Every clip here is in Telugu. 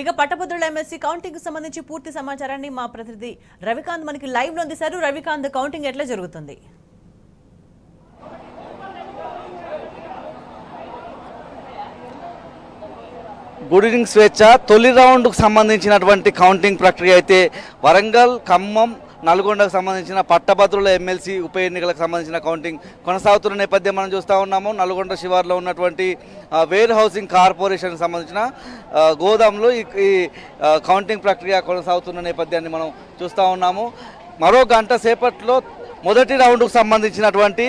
ఇక పట్టభద్రుల ఎమ్మెల్సీ కౌంటింగ్ కు సంబంధించి పూర్తి సమాచారాన్ని మా ప్రతినిధి రవికాంత్ మనకి లైవ్ లో అందిస్తారు. రవికాంత్, కౌంటింగ్ ఎట్లా జరుగుతుంది? గుడ్ ఈవినింగ్ స్వేచ్ఛ. తొలి రౌండ్కు సంబంధించినటువంటి కౌంటింగ్ ప్రక్రియ అయితే వరంగల్, ఖమ్మం, నల్గొండకు సంబంధించిన పట్టభద్రుల ఎమ్మెల్సీ ఉప ఎన్నికలకు సంబంధించిన కౌంటింగ్ కొనసాగుతున్న నేపథ్యం మనం చూస్తూ ఉన్నాము. నల్గొండ శివార్లో ఉన్నటువంటి వేర్ హౌసింగ్ కార్పొరేషన్కి సంబంధించిన గోదాంలో ఈ కౌంటింగ్ ప్రక్రియ కొనసాగుతున్న నేపథ్యాన్ని మనం చూస్తూ ఉన్నాము. మరో గంట సేపట్లో మొదటి రౌండ్కు సంబంధించినటువంటి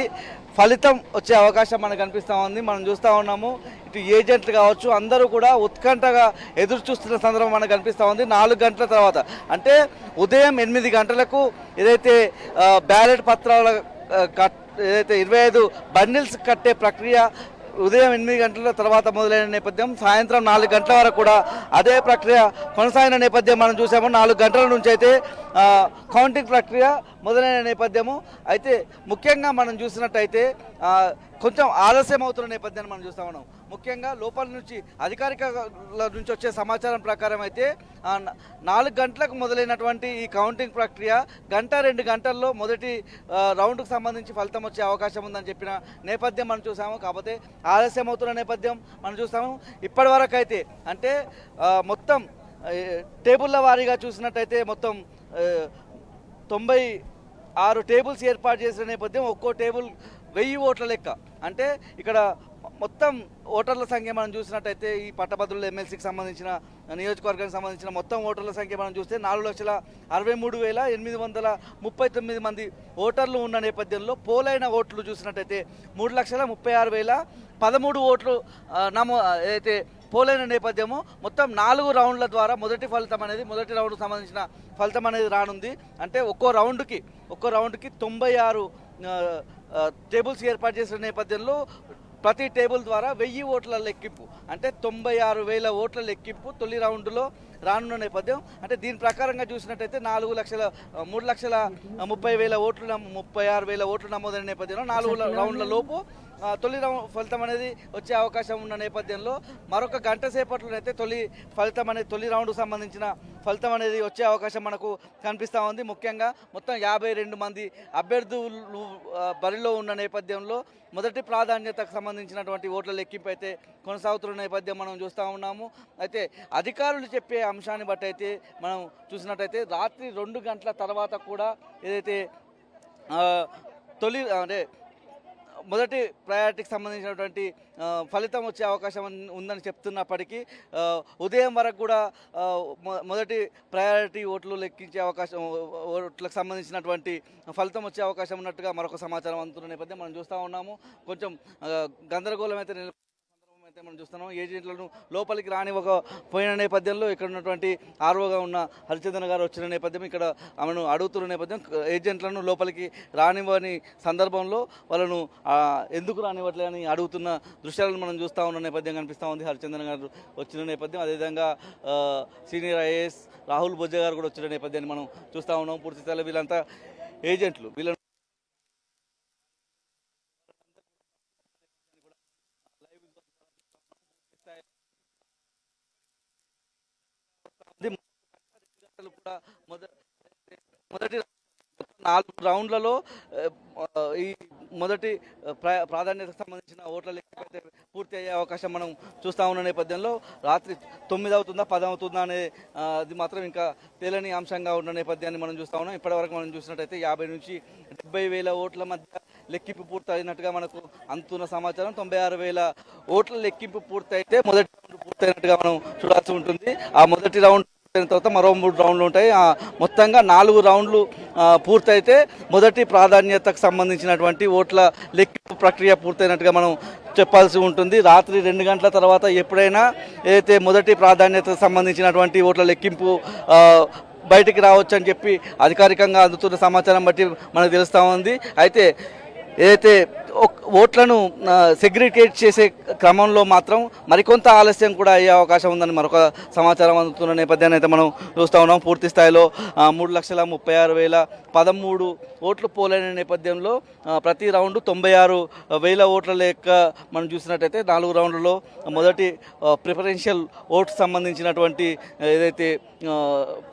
ఫలితం వచ్చే అవకాశం మనకు కనిపిస్తూ ఉంది. మనం చూస్తూ ఉన్నాము, ఇటు ఏజెంట్లు కావచ్చు అందరూ కూడా ఉత్కంఠగా ఎదురు చూస్తున్న సందర్భం మనకు కనిపిస్తూ ఉంది. 4 గంటల తర్వాత అంటే ఉదయం 8 గంటలకు ఏదైతే బ్యాలెట్ పత్రాల ఏదైతే 25 బండిల్స్ కట్టే ప్రక్రియ ఉదయం 8 గంటల తర్వాత మొదలైన నేపథ్యం సాయంత్రం 4 గంటల వరకు కూడా అదే ప్రక్రియ కొనసాగిన నేపథ్యం మనం చూసాము. 4 గంటల నుంచి అయితే కౌంటింగ్ ప్రక్రియ మొదలైన నేపథ్యము. అయితే ముఖ్యంగా మనం చూసినట్టయితే కొంచెం ఆలస్యం అవుతున్న నేపథ్యాన్ని మనం చూస్తూ ఉన్నాం. ముఖ్యంగా లోపల నుంచి అధికారిక నుంచి వచ్చే సమాచారం ప్రకారం అయితే 4 గంటలకు మొదలైనటువంటి ఈ కౌంటింగ్ ప్రక్రియ 1-2 గంటల్లో మొదటి రౌండ్కు సంబంధించి ఫలితం వచ్చే అవకాశం ఉందని చెప్పిన నేపథ్యం మనం చూసాము. కాకపోతే ఆలస్యం అవుతున్న నేపథ్యం మనం చూస్తాము. ఇప్పటి వరకు అయితే అంటే మొత్తం టేబుల్ల వారీగా చూసినట్టయితే మొత్తం 96 టేబుల్స్ ఏర్పాటు చేసిన నేపథ్యం. ఒక్కో టేబుల్ 1000 ఓట్ల లెక్క. అంటే ఇక్కడ మొత్తం ఓటర్ల సంఖ్య మనం చూసినట్టయితే ఈ పట్టభద్రుల ఎమ్మెల్సీకి సంబంధించిన నియోజకవర్గానికి సంబంధించిన మొత్తం ఓటర్ల సంఖ్య మనం చూస్తే 4,63,839 మంది ఓటర్లు ఉన్న నేపథ్యంలో పోలైన ఓట్లు చూసినట్టయితే 3,36,013 ఓట్లు ఏదైతే పోలైన నేపథ్యము. మొత్తం 4 రౌండ్ల ద్వారా మొదటి రౌండ్కు సంబంధించిన ఫలితం అనేది రానుంది. అంటే ఒక్కో రౌండ్కి 96 టేబుల్స్ ఏర్పాటు చేసిన నేపథ్యంలో ప్రతి టేబుల్ ద్వారా 1000 ఓట్ల లెక్కింపు అంటే 96,000 ఓట్ల లెక్కింపు తొలి రౌండ్లో రానున్న నేపథ్యం. అంటే దీని ప్రకారంగా చూసినట్టయితే 3,30,000 ఓట్లు 36,000 ఓట్లు నమోదైన నేపథ్యంలో 4 రౌండ్ల లోపు తొలి ఫలితం అనేది వచ్చే అవకాశం ఉన్న నేపథ్యంలో మరొక గంట సేపట్లోనైతే తొలి రౌండ్కు సంబంధించిన ఫలితం అనేది వచ్చే అవకాశం మనకు కనిపిస్తూ ఉంది. ముఖ్యంగా మొత్తం 52 మంది అభ్యర్థులు బరిలో ఉన్న నేపథ్యంలో మొదటి ప్రాధాన్యతకు సంబంధించినటువంటి ఓట్ల లెక్కింపు అయితే కొనసాగుతున్న నేపథ్యం మనం చూస్తూ ఉన్నాము. అయితే అధికారులు చెప్పే అంశాన్ని బట్టి అయితే మనం చూసినట్టయితే రాత్రి 2 గంటల తర్వాత కూడా ఏదైతే మొదటి ప్రయారిటీకి సంబంధించినటువంటి ఫలితం వచ్చే అవకాశం ఉందని చెప్తున్నప్పటికీ ఉదయం వరకు కూడా మొదటి ప్రయారిటీ ఓట్లు లెక్కించే అవకాశం ఓట్లకు సంబంధించినటువంటి ఫలితం వచ్చే అవకాశం ఉన్నట్టుగా మరొక సమాచారం అందుతున్న నేపథ్యం మనం చూస్తూ ఉన్నాము. కొంచెం గందరగోళం అయితే మనం చూస్తున్నాం. ఏజెంట్లను లోపలికి రానివ్వకపోయిన నేపథ్యంలో ఇక్కడ ఉన్నటువంటి ఆర్ఓగా ఉన్న హరిచంద్రన్ గారు వచ్చిన నేపథ్యం ఇక్కడ ఆమెను అడుగుతున్న నేపథ్యం ఏజెంట్లను లోపలికి రానివ్వని సందర్భంలో వాళ్ళను ఎందుకు రానివ్వట్లేదని అడుగుతున్న దృశ్యాలను మనం చూస్తూ ఉన్న నేపథ్యం కనిపిస్తూ ఉంది. హరిచంద్రన్ గారు వచ్చిన నేపథ్యం, అదేవిధంగా సీనియర్ ఐఏఎస్ రాహుల్ బొజ్జ గారు కూడా వచ్చిన నేపథ్యాన్ని మనం చూస్తూ ఉన్నాం. పూర్తి స్థాయిలో వీళ్ళంతా ఏజెంట్లు. వీళ్ళను కూడా మొదటి 4 రౌండ్లలో ఈ మొదటి ప్రాధాన్యతకు సంబంధించిన ఓట్ల లెక్కింపు అయితే పూర్తి అయ్యే అవకాశం మనం చూస్తూ ఉన్న నేపథ్యంలో రాత్రి 9 అవుతుందా 10 అవుతుందా అది మాత్రం ఇంకా తేలని అంశంగా ఉన్న నేపథ్యాన్ని మనం చూస్తూ ఉన్నాం. ఇప్పటివరకు మనం చూసినట్టయితే 50 నుంచి 70,000 ఓట్ల మధ్య లెక్కింపు పూర్తి అయినట్టుగా మనకు అందుతున్న సమాచారం. 96,000 ఓట్ల లెక్కింపు పూర్తి అయితే మొదటి రౌండ్ పూర్తయినట్టుగా మనం చూడాల్సి ఉంటుంది. ఆ మొదటి రౌండ్ తర్వాత మరో 3 రౌండ్లు ఉంటాయి. మొత్తంగా 4 రౌండ్లు పూర్తయితే మొదటి ప్రాధాన్యతకు సంబంధించినటువంటి ఓట్ల లెక్కింపు ప్రక్రియ పూర్తయినట్టుగా మనం చెప్పాల్సి ఉంటుంది. రాత్రి 2 గంటల తర్వాత ఎప్పుడైనా ఏదైతే మొదటి ప్రాధాన్యతకు సంబంధించినటువంటి ఓట్ల లెక్కింపు బయటికి రావచ్చు అని చెప్పి అధికారికంగా అందుతున్న సమాచారం బట్టి మనకు తెలుస్తూ ఉంది. అయితే ఏదైతే ఓట్లను సెగ్రిగేట్ చేసే క్రమంలో మాత్రం మరికొంత ఆలస్యం కూడా అయ్యే అవకాశం ఉందని మరొక సమాచారం అందుతున్న నేపథ్యాన్ని అయితే మనం చూస్తూ ఉన్నాం. పూర్తి స్థాయిలో 3,36,013 ఓట్లు పోలైన నేపథ్యంలో ప్రతి రౌండ్ 96,000 ఓట్ల లెక్క మనం చూసినట్టయితే 4 రౌండ్లలో మొదటి ప్రిఫరెన్షియల్ ఓట్స్ సంబంధించినటువంటి ఏదైతే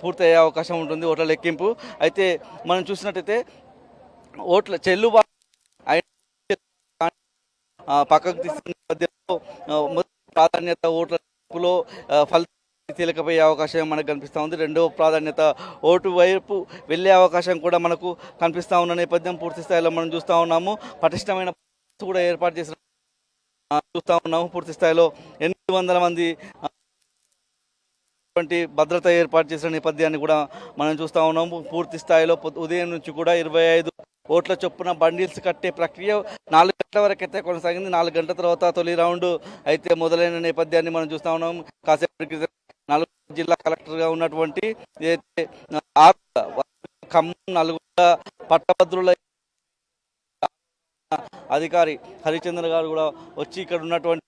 పూర్తి అయ్యే అవకాశం ఉంటుంది ఓట్ల లెక్కింపు. అయితే మనం చూసినట్టయితే ఓట్ల చెల్లుబాటు పక్కకు తీసుకునే నేపథ్యంలో మొదటి ప్రాధాన్యత ఓట్లలో ఫలితాలు తేలికపోయే అవకాశం మనకు కనిపిస్తూ ఉంది. రెండవ ప్రాధాన్యత ఓటు వైపు వెళ్ళే అవకాశం కూడా మనకు కనిపిస్తూ ఉన్న నేపథ్యం పూర్తి స్థాయిలో మనం చూస్తూ ఉన్నాము. పటిష్టమైన కూడా ఏర్పాటు చేసిన చూస్తూ ఉన్నాము. పూర్తి స్థాయిలో 800 మంది భద్రత ఏర్పాటు చేసిన నేపథ్యాన్ని కూడా మనం చూస్తూ ఉన్నాము. పూర్తి స్థాయిలో ఉదయం నుంచి కూడా 25 ఓట్ల చొప్పున బండిల్స్ కట్టే ప్రక్రియ 4 గంటల వరకు అయితే కొనసాగింది. 4 గంటల తర్వాత తొలి రౌండ్ అయితే మొదలైన నేపథ్యాన్ని మనం చూస్తూ ఉన్నాం. కాసేపటి క్రితం నల్గొండ జిల్లా కలెక్టర్గా ఉన్నటువంటి ఏదైతే ఖమ్మం, నల్గొండ పట్టభద్రుల అధికారి హరిచంద్ర గారు కూడా వచ్చి ఇక్కడ ఉన్నటువంటి